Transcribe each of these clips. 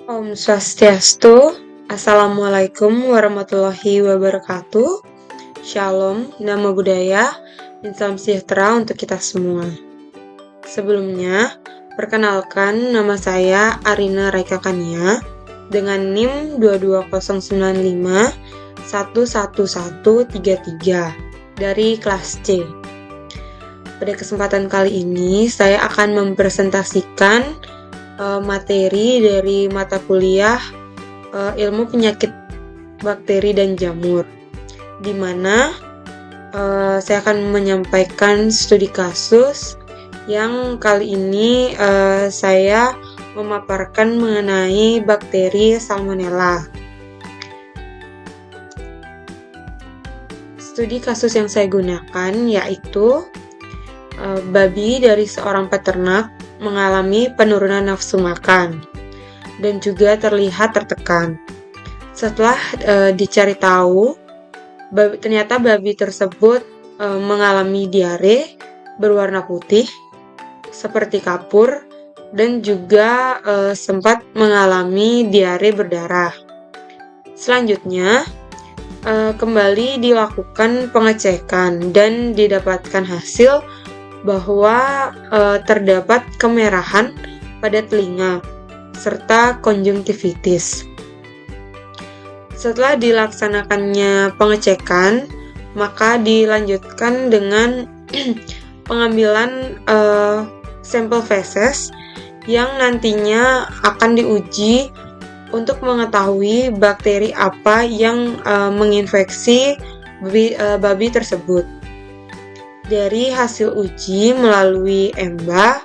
Om Swastiastu, Assalamualaikum warahmatullahi wabarakatuh. Shalom, Namo Buddhaya, dan salam sejahtera untuk kita semua. Sebelumnya, perkenalkan nama saya Arina Raika Kania dengan NIM 22095 11133 dari kelas C. Pada kesempatan kali ini, saya akan mempresentasikan materi dari mata kuliah ilmu penyakit bakteri dan jamur, di mana saya akan menyampaikan studi kasus yang kali ini saya memaparkan mengenai bakteri Salmonella. Studi kasus yang saya gunakan yaitu babi dari seorang peternak mengalami penurunan nafsu makan dan juga terlihat tertekan. Setelah dicari tahu, ternyata babi tersebut mengalami diare berwarna putih seperti kapur dan juga sempat mengalami diare berdarah. Selanjutnya, kembali dilakukan pengecekan dan didapatkan hasil bahwa terdapat kemerahan pada telinga serta konjungtivitis. Setelah dilaksanakannya pengecekan, maka dilanjutkan dengan pengambilan sampel feses yang nantinya akan diuji untuk mengetahui bakteri apa yang menginfeksi babi tersebut. Dari hasil uji melalui EMBA,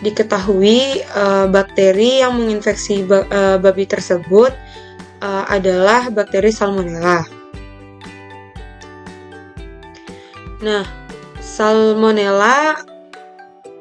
diketahui bakteri yang menginfeksi babi tersebut adalah bakteri Salmonella. Nah, Salmonella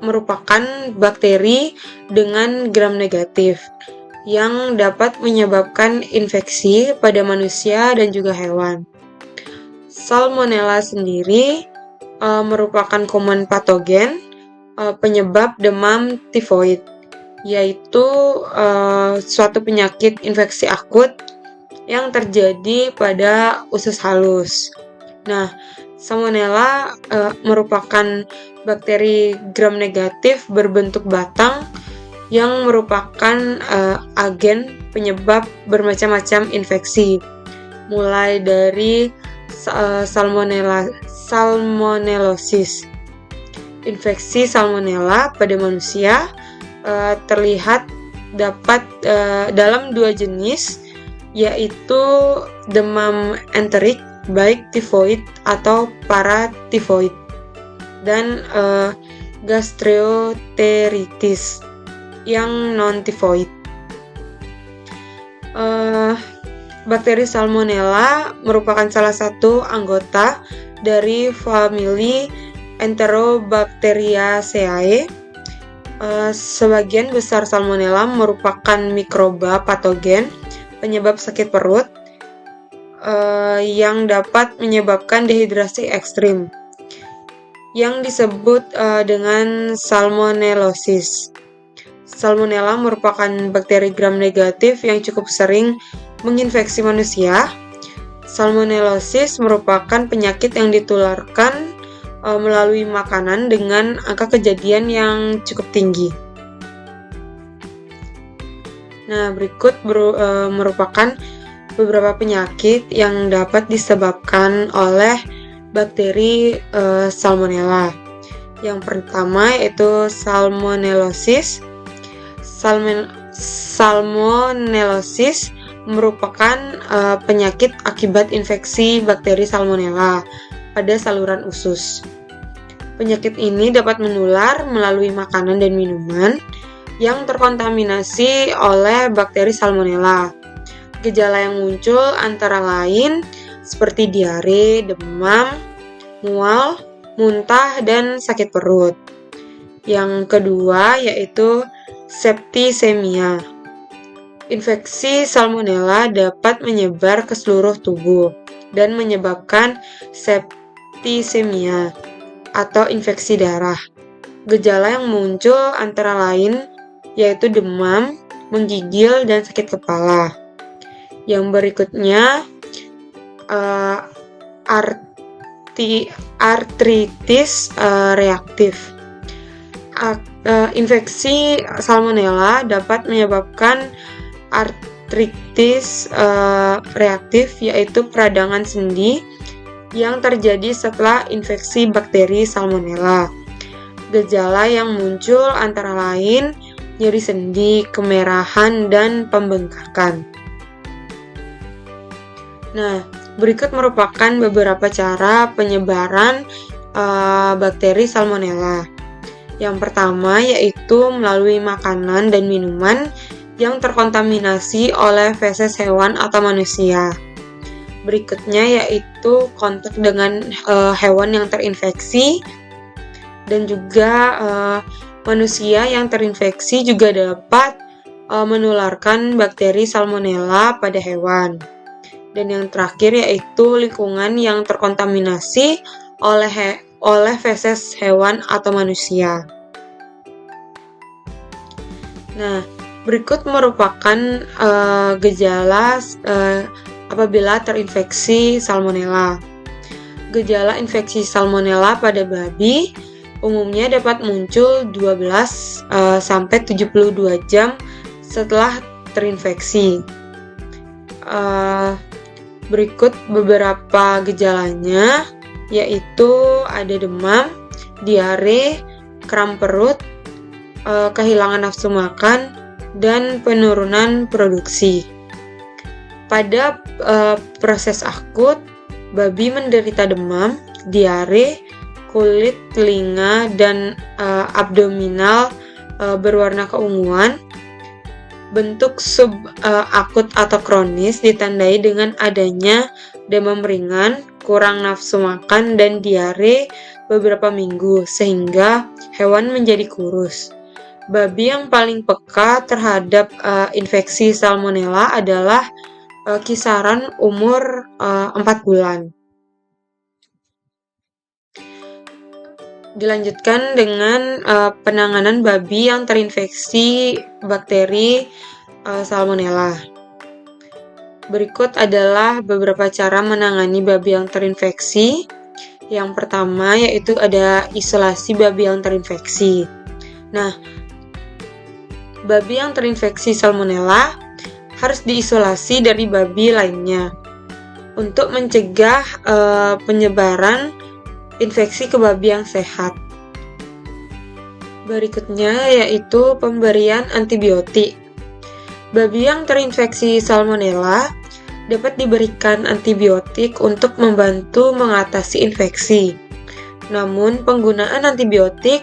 merupakan bakteri dengan gram negatif yang dapat menyebabkan infeksi pada manusia dan juga hewan. Salmonella sendiri merupakan kuman patogen penyebab demam tifoid, yaitu suatu penyakit infeksi akut yang terjadi pada usus halus. Nah, Salmonella merupakan bakteri gram negatif berbentuk batang yang merupakan agen penyebab bermacam-macam infeksi, mulai dari salmonellosis. Infeksi salmonella pada manusia terlihat dapat dalam dua jenis, yaitu demam enterik baik tifoid atau paratifoid, dan gastroenteritis yang non-tifoid. Bakteri Salmonella merupakan salah satu anggota dari famili Enterobacteriaceae. Sebagian besar Salmonella merupakan mikroba patogen penyebab sakit perut yang dapat menyebabkan dehidrasi ekstrim, yang disebut dengan salmonellosis. Salmonella merupakan bakteri gram negatif yang cukup sering menginfeksi manusia. Salmonellosis merupakan penyakit yang ditularkan melalui makanan dengan angka kejadian yang cukup tinggi. Nah, berikut merupakan beberapa penyakit yang dapat disebabkan oleh bakteri Salmonella. Yang pertama yaitu salmonellosis. Salmonellosis merupakan penyakit akibat infeksi bakteri Salmonella pada saluran usus. Penyakit ini dapat menular melalui makanan dan minuman yang terkontaminasi oleh bakteri Salmonella. Gejala yang muncul antara lain seperti diare, demam, mual, muntah, dan sakit perut. Yang kedua yaitu septisemia. Infeksi Salmonella dapat menyebar ke seluruh tubuh dan menyebabkan septisemia atau infeksi darah. Gejala yang muncul antara lain yaitu demam, menggigil, dan sakit kepala. Yang berikutnya artritis reaktif. Infeksi salmonella dapat menyebabkan artritis reaktif, yaitu peradangan sendi yang terjadi setelah infeksi bakteri salmonella. Gejala yang muncul antara lain nyeri sendi, kemerahan, dan pembengkakan. Nah, berikut merupakan beberapa cara penyebaran bakteri salmonella. Yang pertama yaitu melalui makanan dan minuman yang terkontaminasi oleh feses hewan atau manusia. Berikutnya yaitu kontak dengan hewan yang terinfeksi, dan juga manusia yang terinfeksi juga dapat menularkan bakteri salmonella pada hewan. Dan yang terakhir yaitu lingkungan yang terkontaminasi oleh feses hewan atau manusia. Nah, berikut merupakan gejala apabila terinfeksi salmonella. Gejala infeksi salmonella pada babi umumnya dapat muncul 12 sampai 72 jam setelah terinfeksi. Berikut beberapa gejalanya, yaitu ada demam, diare, kram perut, kehilangan nafsu makan, dan penurunan produksi. Pada proses akut, babi menderita demam, diare, kulit, telinga, dan abdominal berwarna keunguan. Bentuk subakut atau kronis ditandai dengan adanya demam ringan, kurang nafsu makan, dan diare beberapa minggu, sehingga hewan menjadi kurus. Babi yang paling peka terhadap infeksi salmonella adalah kisaran umur 4 bulan. Dilanjutkan dengan penanganan babi yang terinfeksi bakteri salmonella. Berikut adalah beberapa cara menangani babi yang terinfeksi. Yang pertama yaitu ada isolasi babi yang terinfeksi. Nah, babi yang terinfeksi salmonella harus diisolasi dari babi lainnya untuk mencegah penyebaran infeksi ke babi yang sehat. Berikutnya yaitu pemberian antibiotik. Babi yang terinfeksi salmonella dapat diberikan antibiotik untuk membantu mengatasi infeksi. Namun penggunaan antibiotik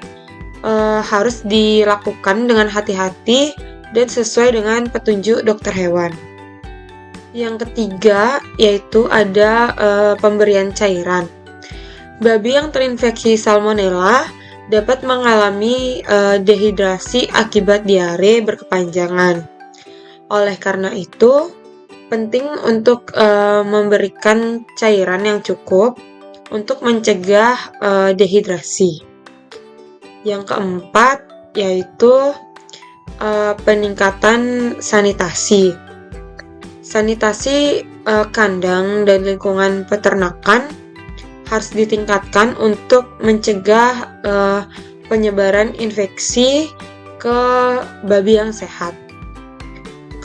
harus dilakukan dengan hati-hati dan sesuai dengan petunjuk dokter hewan. Yang ketiga yaitu ada pemberian cairan. Babi yang terinfeksi salmonella dapat mengalami dehidrasi akibat diare berkepanjangan. Oleh karena itu, penting untuk memberikan cairan yang cukup untuk mencegah dehidrasi. Yang keempat yaitu peningkatan sanitasi. Sanitasi kandang dan lingkungan peternakan harus ditingkatkan untuk mencegah penyebaran infeksi ke babi yang sehat.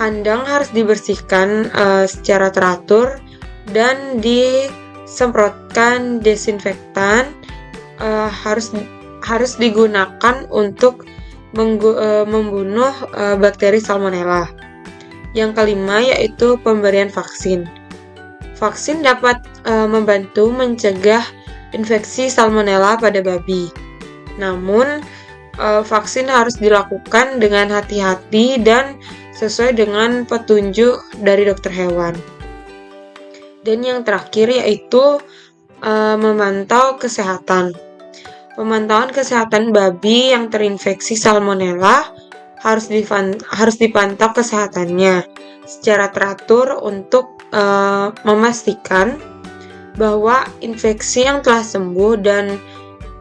Kandang harus dibersihkan secara teratur dan disemprotkan desinfektan harus digunakan untuk membunuh bakteri salmonella. Yang kelima yaitu pemberian vaksin. Vaksin dapat membantu mencegah infeksi salmonella pada babi. Namun, vaksin harus dilakukan dengan hati-hati dan sesuai dengan petunjuk dari dokter hewan. Dan yang terakhir yaitu memantau kesehatan. Pemantauan kesehatan babi yang terinfeksi salmonella harus dipantau kesehatannya secara teratur untuk memastikan bahwa infeksi yang telah sembuh dan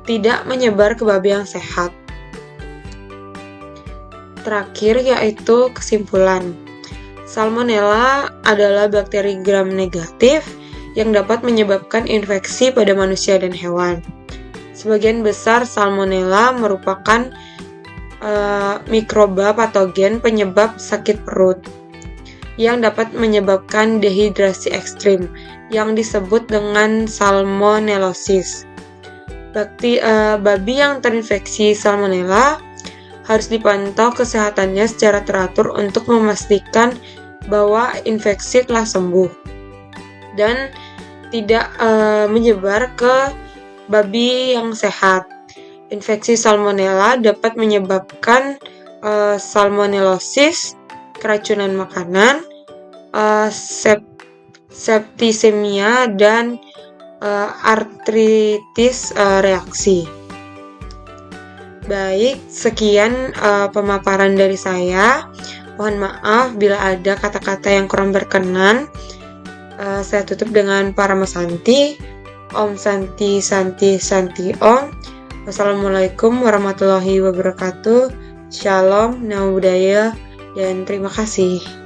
tidak menyebar ke babi yang sehat. terakhir yaitu kesimpulan. Salmonella adalah bakteri gram negatif yang dapat menyebabkan infeksi pada manusia dan hewan. Sebagian besar salmonella merupakan mikroba patogen penyebab sakit perut yang dapat menyebabkan dehidrasi ekstrim yang disebut dengan salmonellosis. Babi yang terinfeksi salmonella harus dipantau kesehatannya secara teratur untuk memastikan bahwa infeksi telah sembuh dan tidak menyebar ke babi yang sehat. Infeksi salmonella dapat menyebabkan salmonellosis, keracunan makanan, septisemia, dan artritis reaksi. Baik, sekian pemaparan dari saya. Mohon maaf bila ada kata-kata yang kurang berkenan. Saya tutup dengan Paramasanti. Om Santi Santi Santi Om. Wassalamualaikum warahmatullahi wabarakatuh. Shalom, Namo Buddhaya, dan terima kasih.